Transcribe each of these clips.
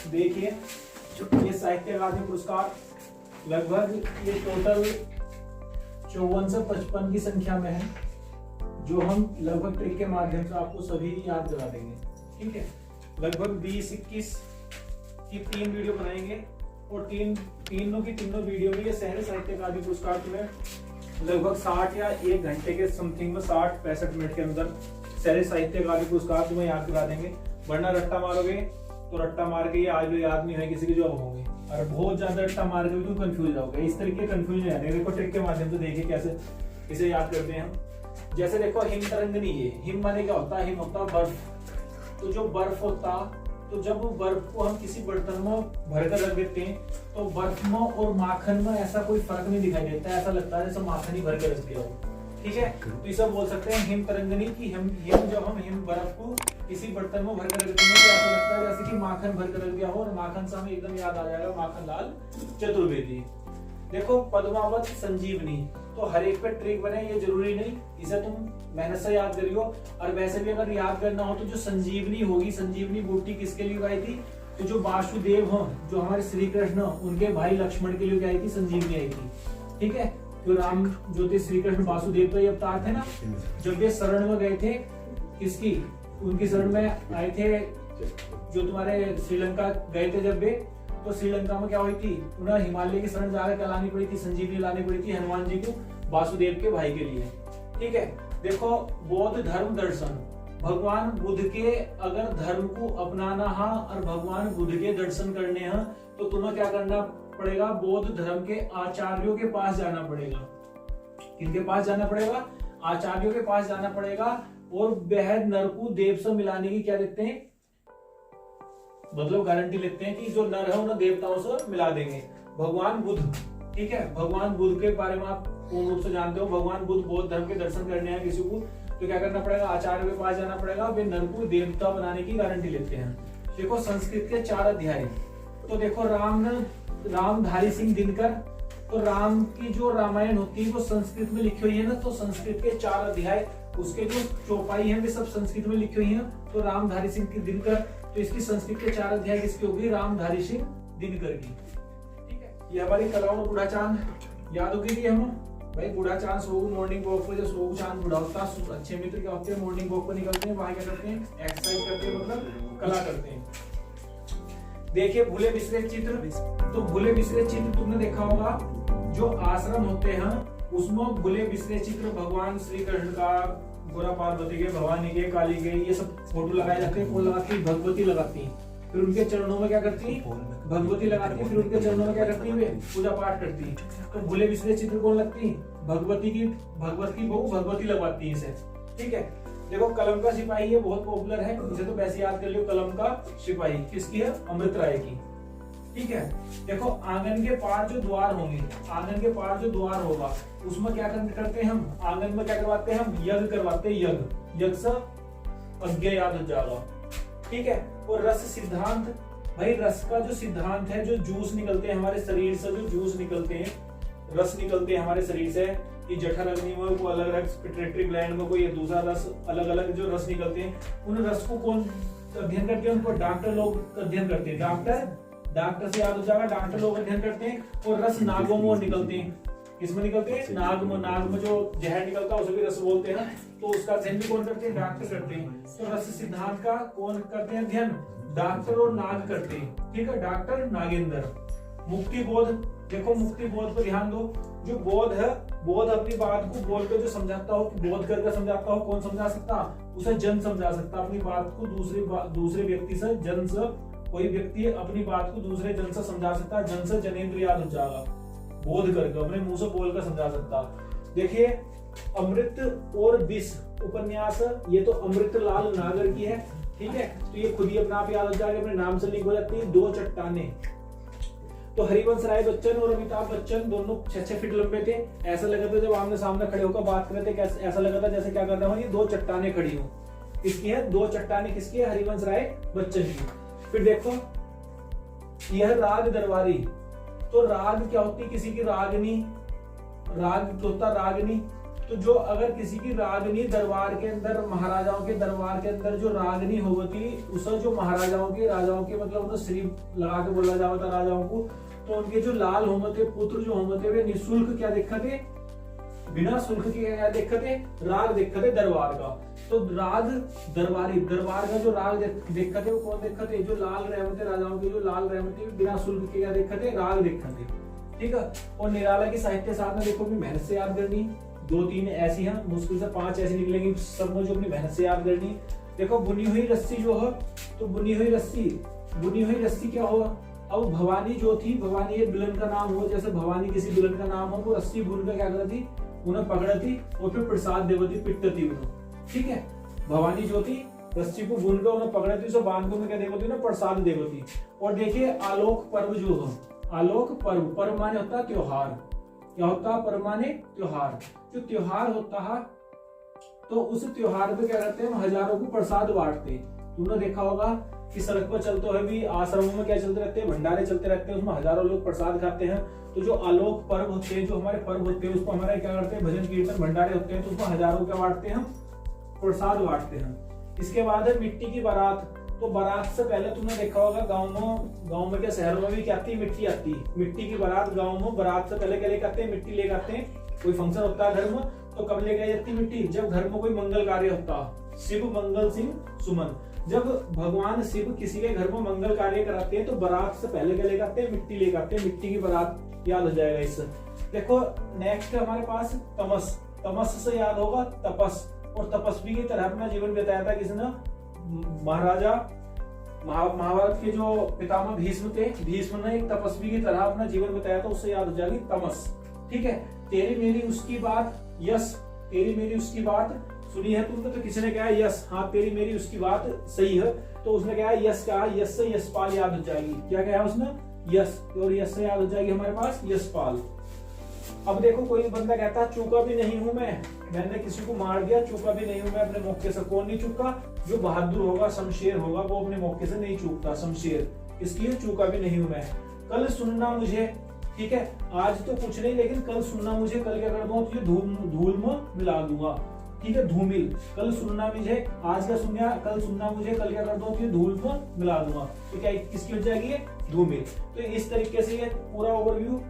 देखिए ये साहित्य अकादमी पुरस्कार लगभग ये टोटल 54 से 55 की संख्या में है, जो हम लगभग ट्रिक के माध्यम से आपको सभी याद करा देंगे। ठीक है, लगभग 20-21 की 3 वीडियो बनाएंगे और तीनों वीडियो में ये शहरी साहित्य अकादमी पुरस्कार तुम्हें लगभग 60 या 1 घंटे के समथिंग में 60-65 मिनट के अंदर शहरी साहित्य अकादमी पुरस्कार तुम्हें याद करा देंगे। वरना रट्टा मारोगे तो रट्टा मार के ये आज भी याद नहीं है किसी के जो अब होंगे, और बहुत ज्यादा रट्टा मार के भी तुम कंफ्यूज रहोगे। इस तरीके कंफ्यूज नहीं आने। देखो ट्रिक के माध्यम से देखिए कैसे इसे याद करते हैं हम। जैसे देखो हिम तरंगनी, ये हिम माने क्या होता है? हिम होता है बर्फ। तो जो बर्फ होता, तो जब वो बर्फ को हम किसी बर्तन में भरकर रख देते हैं तो बर्फ में और माखन में ऐसा कोई फर्क नहीं दिखाई देता है, ऐसा लगता है जैसे माखन ही भर के रख दिया हो। ठीक है, तो इसे बोल सकते हैं हिम तरंगनी की हिम जब हम हिम बर्फ को किसी बर्तन में भरकर रख देंगे तो ऐसा लगता है जैसे कि माखन भरकर रख दिया हो, और माखन से हमें एकदम याद आ जाएगा माखन लाल चतुर्वेदी। देखो पद्मावत संजीवनी, तो हर एक पे ट्रिक बने ये जरूरी नहीं, इसे तुम मेहनत से याद करियो। और वैसे भी अगर याद करना हो तो जो संजीवनी होगी, संजीवनी बूटी किसके लिए उगाई थी? तो जो वासुदेव हो, जो हमारे श्री कृष्ण, उनके भाई लक्ष्मण के लिए क्या आई थी? संजीवनी आई थी। ठीक है, तो राम जो थे श्री कृष्ण वासुदेव तो ये अवतार थे ना, जब ये शरण में गए थे किसकी? उनकी शरण में आए थे जो तुम्हारे श्रीलंका गए थे जब वे, तो श्रीलंका में क्या हुई थी? उन्हें हिमालय की शरण जाकर क्या लानी पड़ी थी? संजीवनी लानी पड़ी थी हनुमान जी को वासुदेव के भाई के लिए। ठीक है, देखो बौद्ध धर्म दर्शन, भगवान बुद्ध के अगर धर्म को अपनाना है और भगवान बुद्ध के दर्शन करने हैं तो तुम्हें क्या करना पड़ेगा? बौद्ध धर्म के आचार्यों के पास जाना पड़ेगा। किनके पास जाना पड़ेगा? आचार्यों के पास जाना पड़ेगा। और वह नर को देव से मिलाने की क्या देते हैं? मतलब गारंटी लेते हैं कि जो नर है उन्हें देवताओं से मिला देंगे। भगवान बुद्ध, ठीक है, भगवान बुद्ध के बारे में आप पूर्ण रूप से जानते हो। भगवान बुद्ध बौद्ध धर्म के दर्शन करने हैं किसी को तो क्या करना पड़ेगा? आचार्य के पास जाना पड़ेगा। वे नर को देवता बनाने की गारंटी लेते हैं। देखो संस्कृत के 4 अध्याय, तो देखो रामधारी सिंह दिनकर, तो राम की जो रामायण होती है वो संस्कृत में लिखी हुई है ना, तो संस्कृत के 4 अध्याय, उसके जो चौपाई है वे सब संस्कृत में लिखी हुई है। तो रामधारी सिंह की दिनकर, तो इसकी संस्कृत के 4 अध्याय किसकी होगी? रामधारी सिंह दिनकर की। ठीक है, ये हमारी कलाओं में बूढ़ा चांद याद होगी थी हम भाई। बूढ़ा चांद सोगु मॉर्निंग वॉक पे, जो सोगु चांद बूढ़ा होता है, अच्छे मित्र क्या होते हैं? मॉर्निंग वॉक पे निकलते हैं, वहां क्या करते हैं? एक्सरसाइज करते हैं, मतलब कला करते हैं। देखिए भूले बिसरे चित्र, तो भूले बिसरे चित्र तुमने देखा होगा, जो आश्रम होते हैं उसमें भूले बिसरे चित्र भगवान श्री कृष्ण का, गोरा पार्वती के, भवानी के, काली के, ये सब फोटो लगाए जाते हैं। फूल लगाती भगवती लगाती है, फिर उनके चरणों में क्या करती है? भगवती लगाती है, फिर उनके चरणों में क्या करती है? पूजा पाठ करती है। तो भूले बिसरे चित्र कौन लगती है? भगवती की बहू भगवती लगवाती है इसे। ठीक है, देखो कलम का सिपाही ये बहुत पॉपुलर है, इसे तो वैसे याद कर लियो। कलम का सिपाही किसकी है? अमृत राय की। ठीक है, देखो आंगन के पार जो द्वार होंगे, आंगन के पार जो द्वार होगा उसमें क्या करते हैं हम? आंगन में क्या करवाते हैं हम? यज्ञ करवाते हैं। यज्ञ से अज्ञा याद हो जाएगा। ठीक है, और रस सिद्धांत, भाई रस का जो सिद्धांत है, जो जूस निकलते हैं हमारे शरीर से, जो जूस निकलते हैं, रस निकलते हैं हमारे शरीर से, कि जठर अग्नि में को अलग अलग, पिट्यूटरी ग्लैंड में कोई दूसरा रस, अलग अलग जो रस निकलते हैं, उन रस को कौन अध्ययन करते हैं? उनको डॉक्टर लोग अध्ययन करते हैं। डॉक्टर से याद हो जाएगा, डॉक्टर लोग अध्ययन करते हैं। और रस नागों में निकलते हैं। किसमें निकलते हैं? नाग में जो जहर निकलता है उसे भी रस बोलते हैं, तो उसका अध्ययन भी कौन करते हैं? डॉक्टर करते हैं। तो रस सिद्धांत का कौन करते हैं अध्ययन? डॉक्टर और नाग करते हैं। ठीक है, डॉक्टर नागेंद्र। मुक्ति बोध, देखो मुक्ति बोध पर ध्यान दो। जो बोध है, बोध अपनी बात को बोल कर जो समझाता हो, बोध करके समझाता हो, कौन समझा सकता? उसे जन समझा सकता। अपनी बात को दूसरे व्यक्ति से, जन से, कोई व्यक्ति अपनी बात को दूसरे जन से समझा सकता है। जन से जनेंद्र याद हो जाएगा। बोध करके अपने मुंह से बोल कर समझा सकता। देखिए अमृत और विष उपन्यास, ये तो अमृतलाल नागर की है। ठीक है, तो ये खुद ही अपना आप याद हो जाएगा, अपने नाम से लिंक हो जाती है। 2 चट्टाने, तो हरिवंश राय बच्चन और अमिताभ बच्चन दोनों 6-6 फीट लंबे थे। ऐसा लगा था जब आमने सामने खड़े होकर बात कर रहे थे, ऐसा लगा था जैसे क्या कर रहा हूँ, ये 2 चट्टाने खड़ी हो। किसकी है? 2 चट्टाने किसकी है? हरिवंश राय बच्चन की। फिर देखो यह राग दरबारी, तो राग क्या होती है? किसी की रागनी, राग होता रागनी, तो जो अगर किसी की रागनी दरबार के अंदर, महाराजाओं के दरबार के अंदर जो रागनी होती, उस जो महाराजाओं के, राजाओं के मतलब तो श्री लगा के बोला जाता राजाओं को, तो उनके जो लाल होमते पुत्र जो होमते वे निःशुल्क क्या दिक्कते, बिना शुल्क के क्या दिक्कते, राग दिक्कते दरबार का। तो राग दरबारी, दरबार का जो राग दिक्कते वो कौन दिक्कते, जो लाल रहमते, राजाओं के जो लाल रहमते बिना शुल्क के क्या दिक्कते, राग दिक्कते। ठीक है। और निराला की साहित्य साधना देखो अपनी मेहनत से याद करनी, 2-3 ऐसी हैं, मुश्किल से 5 ऐसी निकलेंगी, सब जो अपनी मेहनत से याद करनी। देखो बुनी हुई रस्सी जो है, तो बुनी हुई रस्सी क्या होगा, अब भवानी जो थी, भवानी एक विलन का नाम हो, जैसे भवानी किसी विलन का नाम हो, वो रस्सी बुन कर क्या करती, उन्हें पकड़ती और फिर प्रसाद देवती पिटती उन्हें। ठीक है। भवानी जो थी रस्सी को बुन कर उन्हें पकड़ती, उसे बांध कर क्या देवती ना, प्रसाद देवती। और देखिए आलोक पर्व जो है, आलोक पर्व, पर्व माने होता है त्योहार, क्या होता है पर्व माने त्योहार, जो त्योहार होता है तो उस त्योहार पे क्या करते हैं, हम हजारों को प्रसाद बांटते हैं। तुमने देखा होगा कि सड़क पर चलते हुए भी आश्रमों में क्या चलते रहते हैं, भंडारे चलते रहते हैं, उसमें हजारों लोग प्रसाद खाते हैं। तो जो आलोक पर्व होते हैं, जो हमारे पर्व होते हैं, उसको हमारे क्या करते हैं, भजन कीर्तन भंडारे होते हैं, तो उसमें हजारों क्या बांटते हैं, प्रसाद बांटते हैं। इसके बाद है मिट्टी की बारात। तो बारात से पहले तुमने देखा होगा गाँव में क्या शहरों में भी क्या आती है, मिट्टी आती है, मिट्टी की बारात गाँव में। बारात से पहले क्या लेकर आते हैं, मिट्टी लेकर आते हैं। कोई फंक्शन होता है घर में तो कब लेकर जाती है मिट्टी, जब घर में कोई मंगल कार्य होता है। शिव मंगल सिंह सुमन, जब भगवान शिव किसी के घर में मंगल कार्य कराते हैं तो बारात से पहले क्या लेकर आते हैं, मिट्टी लेकर आते हैं, मिट्टी की बारात याद हो जाएगा इससे। देखो नेक्स्ट हमारे पास तमस, तमस से याद होगा तपस, और तपस्वी की तरह अपना जीवन बिताया था किसने, महाराजा महाभारत के जो पितामह भीष्म थे, भीष्म ने एक तपस्वी की तरह अपना जीवन बिताया था, उससे याद हो जाएगी तमस। ठीक है। तेरी मेरी उसकी बात, यस, तेरी मेरी उसकी बात सुनी है तुमने, तो किसी ने कहा यस, हाँ तेरी मेरी उसकी बात सही है, तो उसने कहा यस, कहा यस से यशपाल याद हो जाएगी। क्या कहा उसने, यस, और यस से याद हो जाएगी हमारे पास यशपाल। अब देखो कोई बंदा कहता है चूका भी नहीं हूं मैंने किसी को मार दिया, चूका भी नहीं हूं मैं अपने मौके से। कौन नहीं चूका, जो बहादुर होगा, शमशेर होगा, वो अपने मौके से नहीं चूकता, शमशेर, इसलिए चूका भी नहीं हूं मैं। कल सुनना मुझे, ठीक है, आज तो कुछ नहीं लेकिन कल सुनना मुझे, कल क्या कर दूंगा तुझे धूल में मिला दूंगा। ठीक है, धूमिल, कल सुनना मुझे, आज का सुनना, कल सुनना मुझे, कल क्या कर दूंगा तुझे धूल में मिला दूंगा। तो क्या किसकी हो जाएगी ये, धूमिल। तो इस तरीके से ये पूरा ओवरव्यू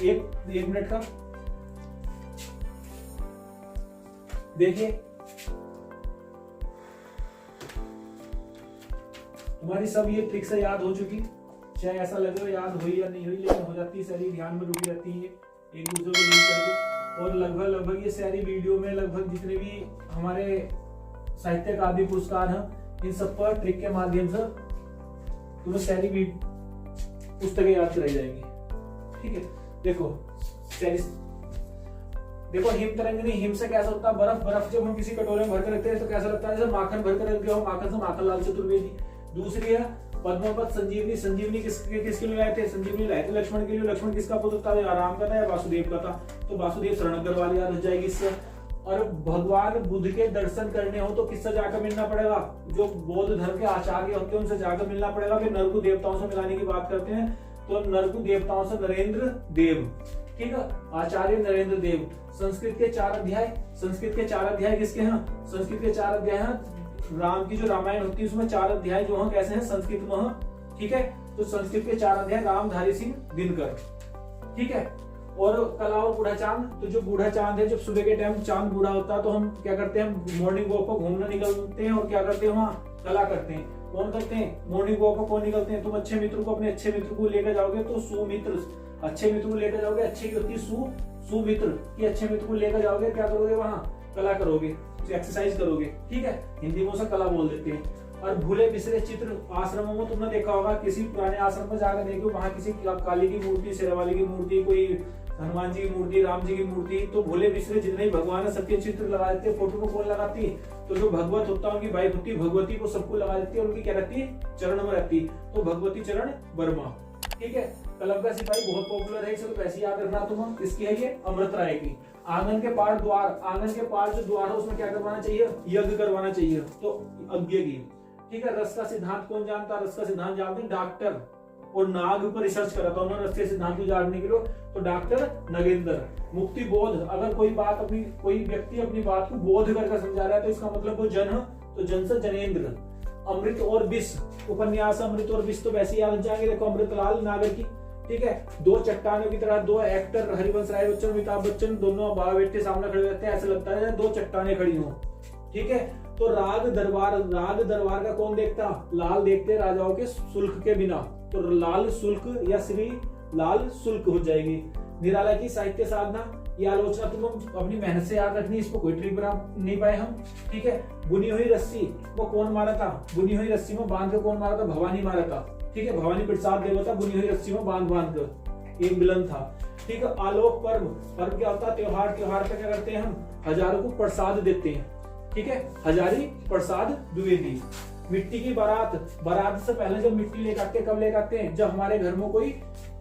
एक मिनट का देखिए। तुम्हारी सब ये ट्रिक से याद हो चुकी, चाहे ऐसा लगे याद हुई या नहीं हुई, लेकिन हो जाती है, सारी ध्यान में रुकी रहती है एक दूसरे को लिंक करके। और लगभग ये सारी वीडियो में लगभग जितने भी हमारे साहित्य अकादमी पुरस्कार हैं, इन सब पर ट्रिक के माध्यम से तुम्हें सारी पुस्तकें याद कराई जाएंगी। ठीक है। देखो हिम तरंगिनी, हिम से कैसा होता है बर्फ, बर्फ जब हम किसी कटोरे में भर कर रखते हैं तो कैसा लगता है, जैसे माखन भर कर रखे हो, माखन से माखनलाल चतुर्वेदी। दूसरी है पद्मावत संजीवनी, संजीवनी किसके लिए लाए थे, संजीवनी लाए थे लक्ष्मण के लिए। लक्ष्मण किसका पुत्र था, राम का था या वासुदेव का था, तो वासुदेव शरणकर वाली याद हो जाएगी इससे। और भगवान बुद्ध के दर्शन करने हो तो किससे जाकर मिलना पड़ेगा, जो बौद्ध धर्म के आचार्य होते हैं उनसे जाकर मिलना पड़ेगा। फिर नरकु देवताओं से मिलाने की बात करते हैं तो नरकु देवताओं से नरेंद्र देव, ठीक है, आचार्य नरेंद्र देव। संस्कृत के 4 अध्याय, संस्कृत के 4 अध्याय किसके हैं, संस्कृत के 4 अध्याय हैं राम की जो रामायण होती है उसमें 4 अध्याय जो हैं कैसे हैं, संस्कृत में हैं। ठीक है, तो संस्कृत के 4 अध्याय रामधारी सिंह दिनकर। ठीक है। और कला और बूढ़ा चांद, तो जो बूढ़ा चांद है, जब सुबह के टाइम चांद बूढ़ा होता है तो हम क्या करते हैं, मॉर्निंग वॉक पर घूमने निकलते हैं और क्या करते हैं, वहाँ कला करते हैं। कौन करते हैं, मॉर्निंग वॉक पर कौन निकलते हैं, तुम अच्छे मित्र को, अपने अच्छे मित्र को लेकर जाओगे तो सुमित्र, अच्छे मित्र को लेकर जाओगे, अच्छे की होती है सुमित्र की, अच्छे मित्र को लेकर जाओगे, क्या करोगे, वहाँ कला करोगे, एक्सरसाइज करोगे। ठीक है, हिंदी में उसे कला बोल देते हैं। और भूले बिसरे चित्र, आश्रमों में तुमने देखा होगा, किसी पुराने आश्रम में जाकर देखो, वहां किसी काली की मूर्ति, शेरवाली की मूर्ति, कोई हनुमान जी की मूर्ति, राम जी की मूर्ति, तो भूले बिसरे जितने भी भगवान है सबके चित्र लगा देते हैं। फोटो को कौन लगाती, तो जो भगवत होता है उनकी वाइफ होती है भगवती, को सबको लगा देती है, उनकी क्या रहती है, चरण में रहती है, तो भगवती चरण वर्मा। ठीक है। कलम का सिपाही बहुत पॉपुलर है, इसे तो वैसे याद रखना तुम, किसकी है ये, अमृत राय की। आंगन के पार द्वार, आंगन के पार जो द्वार है उसमें क्या करवाना चाहिए, यज्ञ करवाना चाहिए, तो यज्ञ की। ठीक है। रस का सिद्धांत कौन जानता है, रस का सिद्धांत जानते हैं डॉक्टर और नाग पर रिसर्च करा था उन्होंने रस्ते सिद्धांत उजाड़ने के लिए, तो डॉक्टर नगेंद्र। मुक्ति बोध, अगर कोई व्यक्ति अपनी बात को बोध करके समझा रहा है तो इसका मतलब वो जन, तो जन से जनेंद्र। अमृत और विष, उपन्यास अमृत और विष तो वैसे ही याद जाएंगे, देखो अमृतलाल नागर की, ठीक है। दो चट्टानों की तरह दो एक्टर हरिवंश राय बच्चन, अमिताभ बच्चन, दोनों बाबा बेटे सामने खड़े रहते हैं, ऐसा लगता है दो चट्टानें खड़ी हों, ठीक है। तो राग दरबार का कौन देखता? लाल देखते राजाओं के शुल्क के बिना, तो लाल शुल्क या श्री लाल शुल्क हो जाएगी। निराला की साहित्य साधना, ये आलोचना तुम अपनी मेहनत से याद रखनी, इसको कोई ट्रिक बना नहीं पाए हम, ठीक है। बुनी हुई रस्सी वो कौन मारा था? बुनी हुई रस्सी में बांध के कौन मारा था? भवानी मारा था, ठीक है। भवानी प्रसाद देवता बुनी हुई रस्सी में बांध कर, एक विलन था, ठीक है। आलोक पर्व क्या होता है? त्योहार पे क्या करते हैं हम? हजारों को प्रसाद देते हैं, ठीक है। हजारी प्रसाद द्विवेदी। मिट्टी की बारात से पहले जब मिट्टी लेकर आते, कब लेकर आते हैं? जब हमारे घर में कोई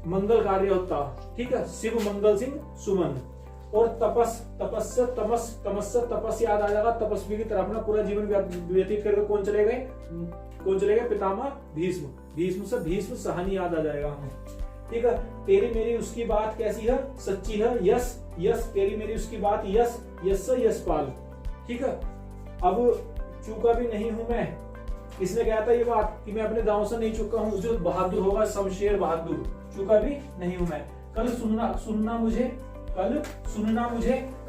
मंगल कार्य होता, ठीक है। शिव मंगल सिंह सुमन। और तपस याद आ जाएगा, तपस्वी की तरह अपना पूरा जीवन व्यतीत करके कौन चले गए? पितामह भीष्म से भीष्म सहनी याद आ जाएगा हमें, ठीक है। तेरी मेरी उसकी बात कैसी है? सच्ची है। यश तेरी मेरी उसकी बात, यशपाल, ठीक है। अब चूका भी नहीं हूं मैं, किसने कहा था ये बात कि मैं अपने दांव से नहीं चुका हूं? जो बहादुर होगा, शमशेर बहादुर। चूका भी नहीं हूं मैं, कल सुनना मुझे, कल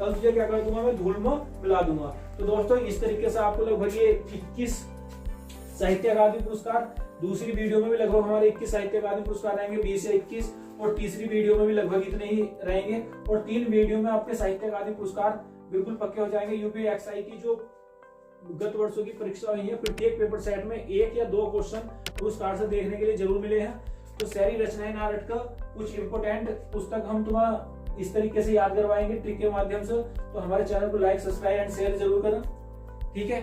तुझे क्या कर दूंगा मैं? धूल में मिला दूंगा। तो दोस्तों इस तरीके से आपको लगभग ये 21 साहित्य अकादमी पुरस्कार, दूसरी वीडियो में भी लगभग हमारे 21 साहित्य अकादमी पुरस्कार रहेंगे, 20 से 21, और तीसरी वीडियो में भी लगभग इतने ही रहेंगे, और 3 वीडियो में आपके साहित्य अकादमी पुरस्कार बिल्कुल पक्के हो जाएंगे। यूपीएससी की जो गत वर्षों की परीक्षा हुई है, प्रत्येक पेपर सेट में 1 या 2 क्वेश्चन पुरस्कार से देखने के लिए जरूर मिले हैं। तो शहरी रचनाएं नारद का कुछ इंपोर्टेंट पुस्तक हम तुम्हें इस तरीके से याद करवाएंगे ट्रिक के माध्यम से। तो हमारे चैनल को लाइक, सब्सक्राइब एंड शेयर जरूर करें, ठीक है।